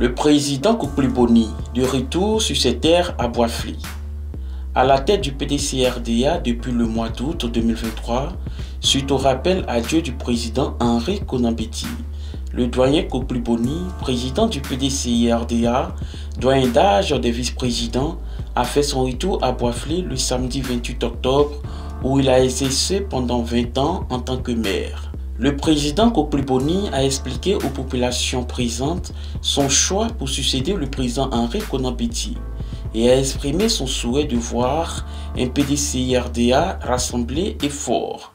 Le président Koulibaly, de retour sur ses terres à Boisfly. À la tête du PDC-RDA depuis le mois d'août 2023, suite au rappel à Dieu du président Henri Konan Bédié, le doyen Koulibaly, président du PDC-RDA, doyen d'âge des vice-présidents, a fait son retour à Boisfly le samedi 28 octobre où il a exercé pendant 20 ans en tant que maire. Le président Koulibaly a expliqué aux populations présentes son choix pour succéder le président Henri Konan Bédié et a exprimé son souhait de voir un PDC-RDA rassemblé et fort.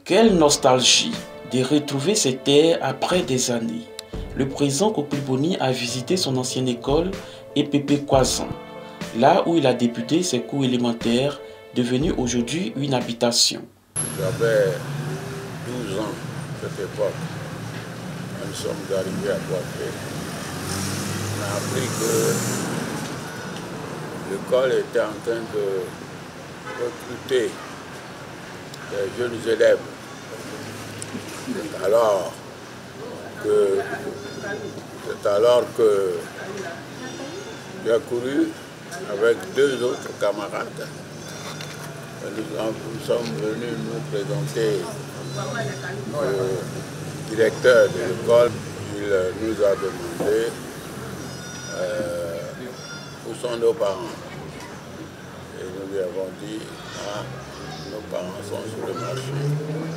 Quelle nostalgie de retrouver ces terres après des années. Le président Koulibaly a visité son ancienne école EPP Kwazan, là où il a débuté ses cours élémentaires, devenue aujourd'hui une habitation. J'avais 12 ans à cette époque. Nous sommes arrivés à Boisfly. On a appris que l'école était en train de recruter des jeunes élèves. C'est alors que j'ai couru avec deux autres camarades. Nous sommes venus nous présenter au directeur de l'école. Il nous a demandé où sont nos parents. Et nous lui avons dit, nos parents sont sur le marché.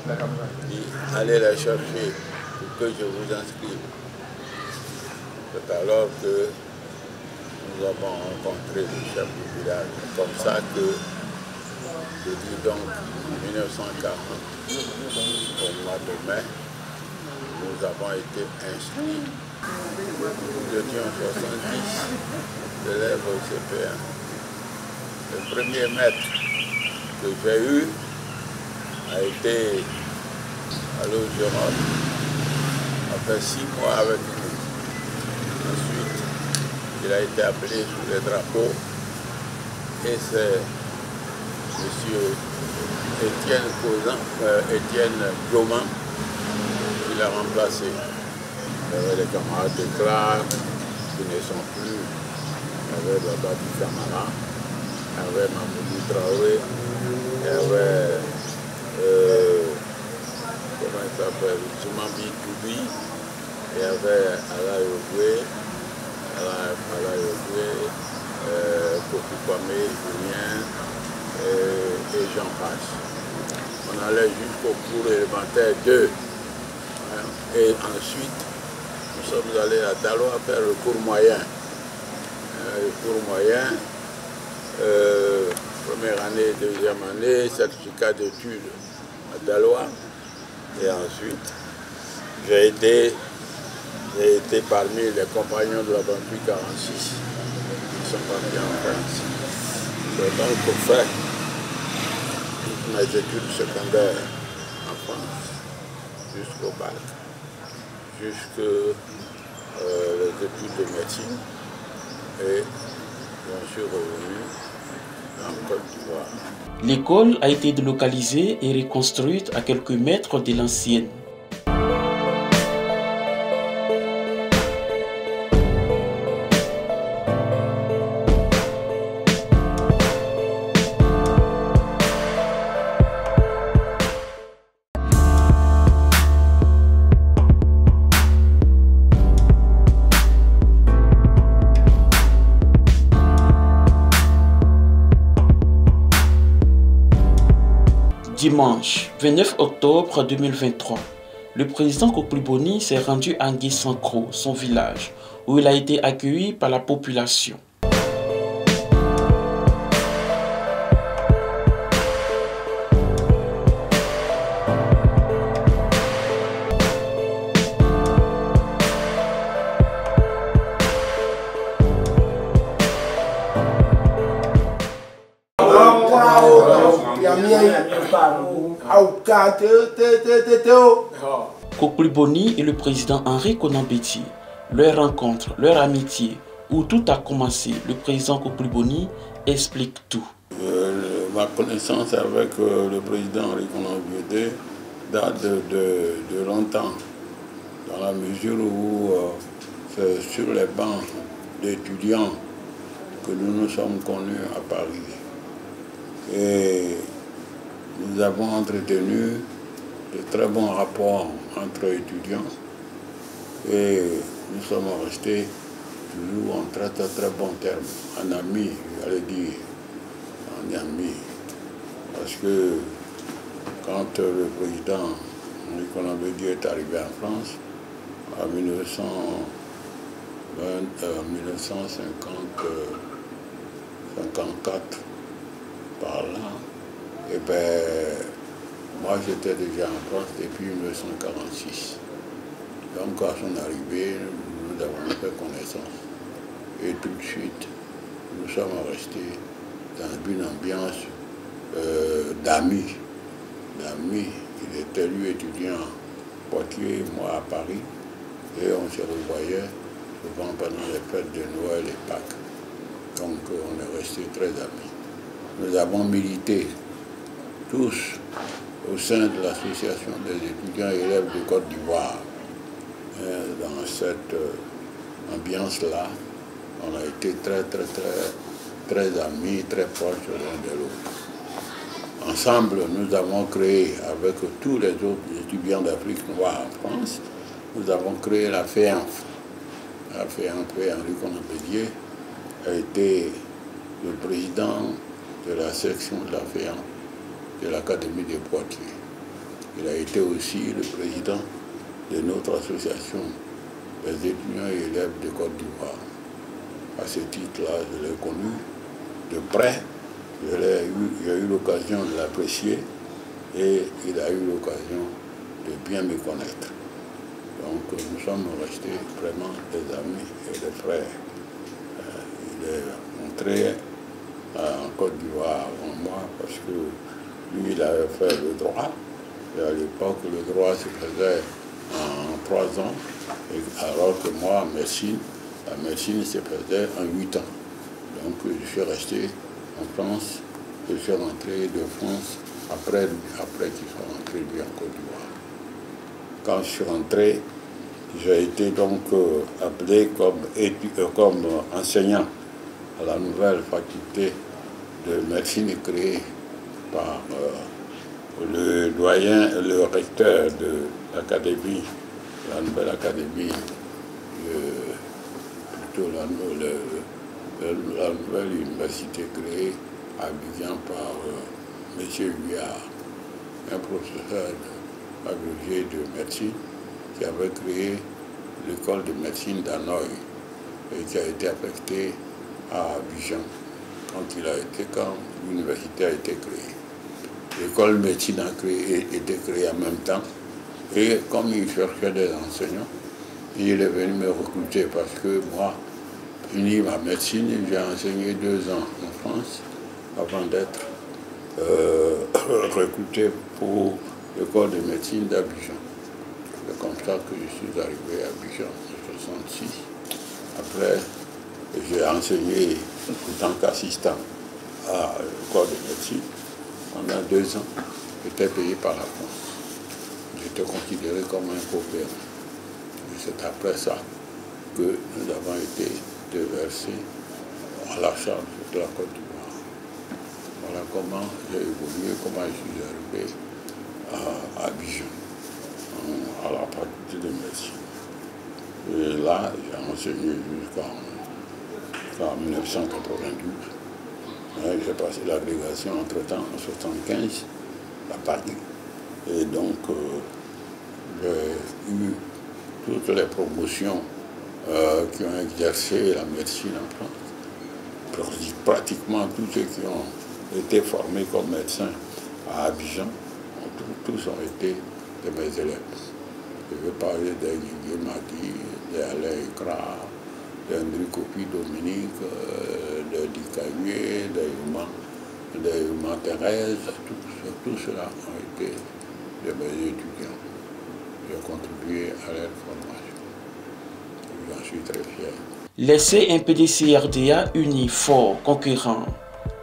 Il dit, allez les chercher pour que je vous inscrive. C'est alors que nous avons rencontré le chef du village. Comme ça que, je dis donc, en 1940, au mois de mai, nous avons été inscrits. Nous étions 70 élèves au CP1. Le premier maître que j'ai eu a été à l'Augeron, a fait 6 mois avec nous. Ensuite, il a été appelé sous les drapeaux et c'est M. Étienne Bloman qui l'a remplacé. Il y avait les camarades de classe qui ne sont plus. Il y avait Babadi Camara, il y avait Mamoudou Traoré, il y avait, comment il s'appelle, Soumambi Toubi, il y avait Alain Ogwe, Kofi Kwame, Julien, et j'en passe. On allait jusqu'au cours élémentaire 2. Et ensuite, nous sommes allés à Daloa faire le cours moyen. Le cours moyen, première année, deuxième année, certificat d'études à Daloa. Et ensuite, j'ai été parmi les compagnons de la Bantu 46 qui sont partis en France. J'ai donc fait toutes mes études secondaires en France, jusqu'au bac, jusqu'aux les études de médecine. Et je suis revenu en Côte d'Ivoire. L'école a été délocalisée et reconstruite à quelques mètres de l'ancienne. Dimanche 29 octobre 2023, le président Koulibaly s'est rendu à Nguissankro, son village, où il a été accueilli par la population. Kokliboni et le président Henri Konan Bédié, leur rencontre, leur amitié, où tout a commencé, le président Kokliboni explique tout. Ma connaissance avec le président Henri Konan Bédié date de longtemps, dans la mesure où c'est sur les bancs d'étudiants que nous nous sommes connus à Paris. Et nous avons entretenu de très bons rapports entre étudiants et nous sommes restés toujours en très bons termes, en amis, j'allais dire, en amis. Parce que quand le président Henri Konan Bédié est arrivé en France, en 1954, par là, et bien, moi j'étais déjà en France depuis 1946. Donc à son arrivée, nous avons fait connaissance. Et tout de suite, nous sommes restés dans une ambiance d'amis. Il était lui étudiant à Poitiers, moi à Paris. Et on se revoyait souvent pendant les fêtes de Noël et Pâques. Donc on est restés très amis. Nous avons milité tous au sein de l'association des étudiants et élèves de Côte d'Ivoire. Dans cette ambiance-là, on a été très amis, très proches l'un de l'autre. Ensemble, nous avons créé, avec tous les autres étudiants d'Afrique noire en France, nous avons créé la FEANF. La FEANF, Henri Konan Bédié a été le président de la section de la FEANF de l'Académie des Poitiers. Il a été aussi le président de notre association des étudiants et élèves de Côte d'Ivoire. À ce titre-là, je l'ai connu de près, j'ai eu l'occasion de l'apprécier et il a eu l'occasion de bien me connaître. Donc nous sommes restés vraiment des amis et des frères. Il est entré en Côte d'Ivoire avant moi parce que lui, il avait fait le droit. Et à l'époque, le droit se faisait en 3 ans, alors que moi, la médecine se faisait en 8 ans. Donc je suis resté en France, je suis rentré de France après qu'il soit rentré lui en Côte d'Ivoire. Quand je suis rentré, j'ai été donc appelé comme enseignant à la nouvelle faculté de médecine créée par le doyen, le recteur de l'académie, la nouvelle académie, plutôt la nouvelle université créée à Abidjan par M. Huillard, un professeur agrégé de médecine qui avait créé l'école de médecine d'Hanoï et qui a été affecté à Abidjan quand l'université a été créée. L'école de médecine a été créée en même temps et comme il cherchait des enseignants, il est venu me recruter parce que moi, fini ma médecine, j'ai enseigné 2 ans en France avant d'être recruté pour l'école de médecine d'Abidjan. C'est comme ça que je suis arrivé à Abidjan en 1966. Après, j'ai enseigné en tant qu'assistant à l'école de médecine. Pendant 2 ans, j'étais payé par la France. J'étais considéré comme un coopérant. Et c'est après ça que nous avons été déversés à la charge de la Côte d'Ivoire. Voilà comment j'ai évolué, comment je suis arrivé à Abidjan, à la faculté de médecine. Et là, j'ai enseigné jusqu'en 1992. J'ai passé l'agrégation entre-temps en 1975 à Paris. Et donc, j'ai eu toutes les promotions qui ont exercé la médecine en France. Pratiquement tous ceux qui ont été formés comme médecins à Abidjan, tous ont été de mes élèves. Je veux parler d'Iguigui Magui, d'Alain Ekra, d'André Kopi Dominique, de Dikayue, de Yuma Thérèse, tout cela ont été de mes étudiants. j'ai contribué à leur formation. J'en suis très fier. Laisser un PDC-RDA uni, fort, conquérant.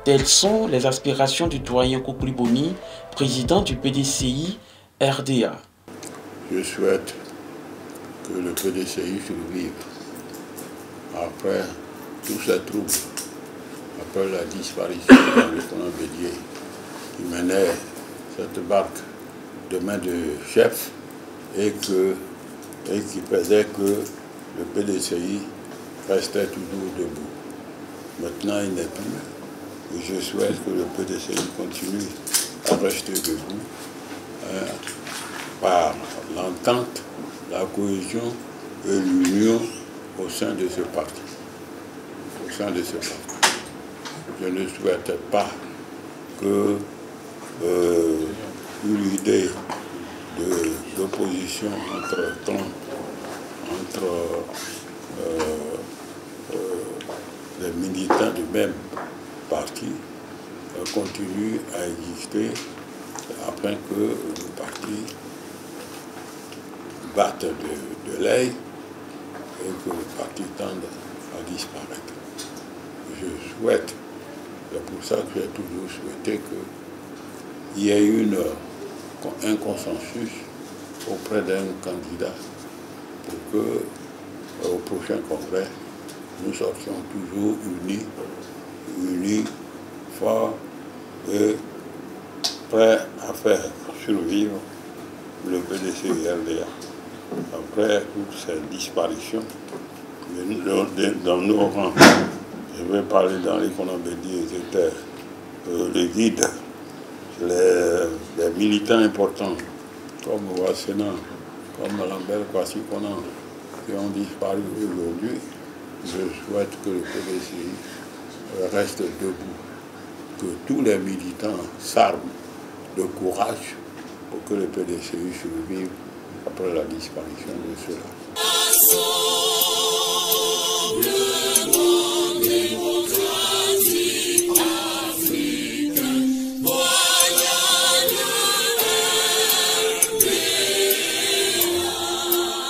Telles sont les aspirations du doyen Koukouli Boni, président du PDCI-RDA. Je souhaite que le PDCI survive après tous ces troubles, après la disparition de Conan Bédié qui menait cette barque de main de chef et qui faisait que le PDCI restait toujours debout. Maintenant, il n'est plus. Et je souhaite que le PDCI continue à rester debout par l'entente, la cohésion et l'union au sein de ce parti. Au sein de ce parti. Je ne souhaite pas que une idée d'opposition entre les militants du même parti continue à exister afin que le parti batte de l'aile et que le parti tende à disparaître. Je souhaite, c'est pour ça que j'ai toujours souhaité qu'il y ait un consensus auprès d'un candidat pour que au prochain congrès, nous sortions toujours unis, forts et prêts à faire survivre le PDC-RDA. Après toutes ces disparitions dans nos rangs, je vais parler dans les Conan Bédié, c'était les guides, les militants importants comme Ouassena, comme Lambert Kwasi Konan, qui ont disparu aujourd'hui. Je souhaite que le PDCI reste debout, que tous les militants s'arment de courage pour que le PDCI survive après la disparition de ceux-là.